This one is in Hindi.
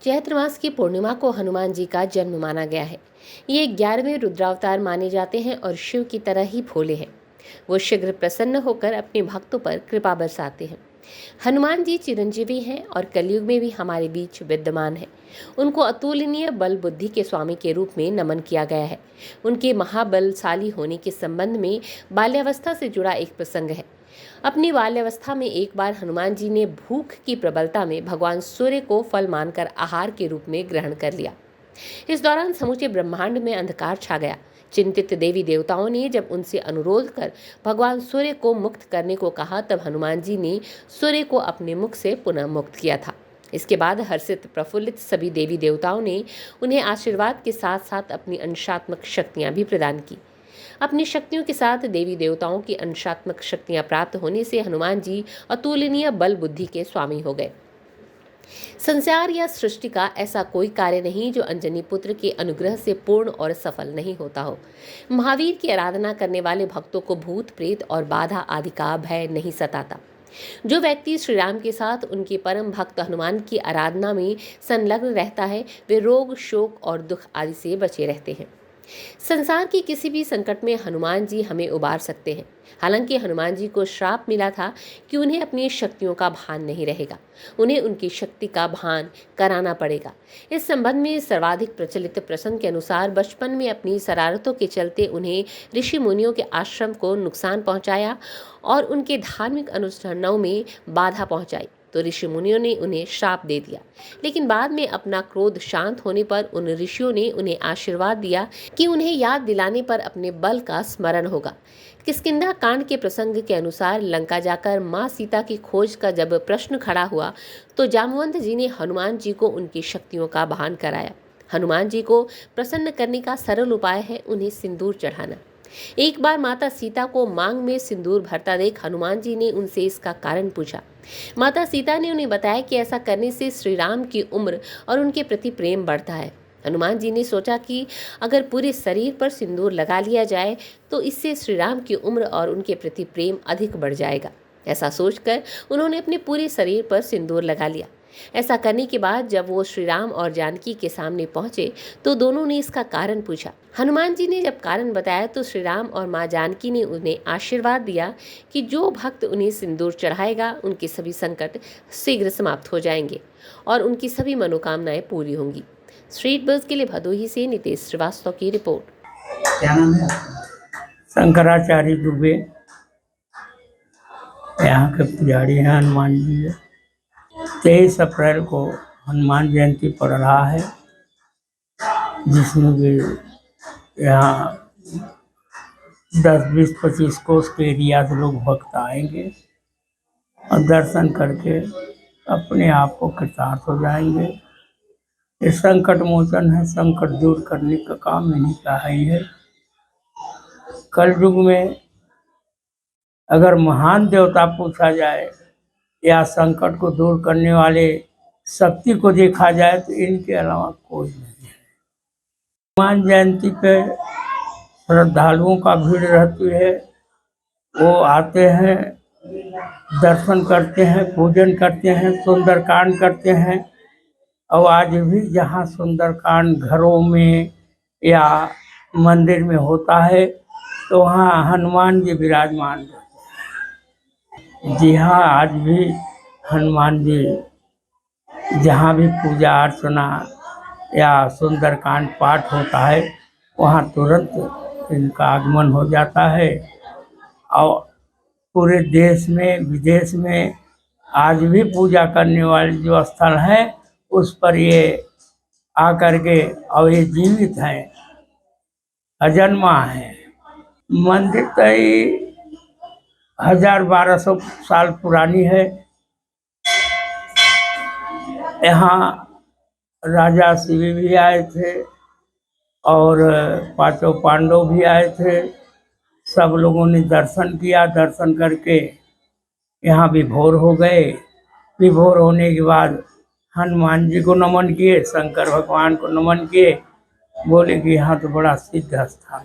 चैत्र मास की पूर्णिमा को हनुमान जी का जन्म माना गया है। ये 11वें रुद्रावतार माने जाते हैं और शिव की तरह ही भोले हैं। वो शीघ्र प्रसन्न होकर अपने भक्तों पर कृपा बरसाते हैं। हनुमान जी चिरंजीवी हैं और कलयुग में भी हमारे बीच विद्यमान है। उनको अतुलनीय बल बुद्धि के स्वामी के रूप में नमन किया गया है। उनके महाबलशाली होने के संबंध में बाल्यावस्था से जुड़ा एक प्रसंग है। अपनी बाल्यावस्था में एक बार हनुमान जी ने भूख की प्रबलता में भगवान सूर्य को फल मानकर आहार के रूप में ग्रहण कर लिया। इस दौरान समूचे ब्रह्मांड में अंधकार छा गया। चिंतित देवी देवताओं ने जब उनसे अनुरोध कर भगवान सूर्य को मुक्त करने को कहा, तब हनुमान जी ने सूर्य को अपने मुख से पुनः मुक्त किया था। इसके बाद हर्षित प्रफुल्लित सभी देवी देवताओं ने उन्हें आशीर्वाद के साथ साथ अपनी अंशात्मक शक्तियां भी प्रदान की। अपनी शक्तियों के साथ देवी देवताओं की अंशात्मक शक्तियां प्राप्त होने से हनुमान जी अतुलनीय बल बुद्धि के स्वामी हो गए। संसार या सृष्टि का ऐसा कोई कार्य नहीं जो अंजनी पुत्र के अनुग्रह से पूर्ण और सफल नहीं होता हो। महावीर की आराधना करने वाले भक्तों को भूत प्रेत और बाधा आदि का भय नहीं सताता। जो व्यक्ति श्री राम के साथ उनके परम भक्त हनुमान की आराधना में संलग्न रहता है, वे रोग शोक और दुख आदि से बचे रहते हैं। संसार के किसी भी संकट में हनुमान जी हमें उबार सकते हैं। हालांकि हनुमान जी को श्राप मिला था कि उन्हें अपनी शक्तियों का भान नहीं रहेगा, उन्हें उनकी शक्ति का भान कराना पड़ेगा। इस संबंध में सर्वाधिक प्रचलित प्रसंग के अनुसार बचपन में अपनी शरारतों के चलते उन्हें ऋषि मुनियों के आश्रम को नुकसान पहुंचाया और उनके धार्मिक अनुष्ठानों में बाधा पहुंचाई, तो ऋषि मुनियों ने उन्हें श्राप दे दिया। लेकिन बाद में अपना क्रोध शांत होने पर उन ऋषियों ने उन्हें आशीर्वाद दिया कि उन्हें याद दिलाने पर अपने बल का स्मरण होगा। किष्किंधा कांड के प्रसंग के अनुसार लंका जाकर मां सीता की खोज का जब प्रश्न खड़ा हुआ, तो जामवंत जी ने हनुमान जी को उनकी शक्तियों का भान कराया। हनुमान जी को प्रसन्न करने का सरल उपाय है उन्हें सिंदूर चढ़ाना। एक बार माता सीता को मांग में सिंदूर भरता देख हनुमान जी ने उनसे इसका कारण पूछा। माता सीता ने उन्हें बताया कि ऐसा करने से श्री राम की उम्र और उनके प्रति प्रेम बढ़ता है। हनुमान जी ने सोचा कि अगर पूरे शरीर पर सिंदूर लगा लिया जाए तो इससे श्री राम की उम्र और उनके प्रति प्रेम अधिक बढ़ जाएगा। ऐसा सोचकर उन्होंने अपने पूरे शरीर पर सिंदूर लगा लिया। ऐसा करने के बाद जब वो श्री राम और जानकी के सामने पहुंचे तो दोनों ने इसका कारण पूछा। हनुमान जी ने जब कारण बताया तो श्री राम और मां जानकी ने उन्हें आशीर्वाद दिया कि जो भक्त उन्हें सिंदूर चढ़ाएगा उनके सभी संकट शीघ्र समाप्त हो जाएंगे और उनकी सभी मनोकामनाएं पूरी होंगी। स्ट्रीट बज़ के लिए भदोही से नितेश श्रीवास्तव की रिपोर्ट। क्या नाम है आपका? शंकराचार्य दुबे यहाँ के पुजारी हैं। हनुमान जी 23 अप्रैल को हनुमान जयंती पड़ रहा है, जिसमें भी यहाँ 10-20-25 कोस के एरिया से लोग भक्त आएंगे और दर्शन करके अपने आप को कृतार्थ हो जाएंगे। ये संकट मोचन है, संकट दूर करने का काम इन्हीं का ही है। कल युग में अगर महान देवता पूछा जाए या संकट को दूर करने वाले शक्ति को देखा जाए तो इनके अलावा कोई नहीं है। हनुमान जयंती पे श्रद्धालुओं का भीड़ रहती है। वो आते हैं, दर्शन करते हैं, पूजन करते हैं, सुंदरकांड करते हैं। और आज भी जहाँ सुंदरकांड घरों में या मंदिर में होता है तो वहाँ हनुमान जी विराजमान रहते हैं। जी हाँ, आज भी हनुमान जी जहाँ भी पूजा अर्चना या सुंदरकांड पाठ होता है वहाँ तुरंत इनका आगमन हो जाता है। और पूरे देश में विदेश में आज भी पूजा करने वाले जो स्थल हैं उस पर ये आकर के और ये जीवित हैं, अजन्मा है। मंदिर तो 1000-1200 साल पुरानी है। यहाँ राजा शिव भी आए थे और 5 पांडव भी आए थे। सब लोगों ने दर्शन किया, दर्शन करके यहाँ विभोर हो गए। विभोर होने के बाद हनुमान जी को नमन किए, शंकर भगवान को नमन किए, बोले कि यहाँ तो बड़ा सिद्ध स्थान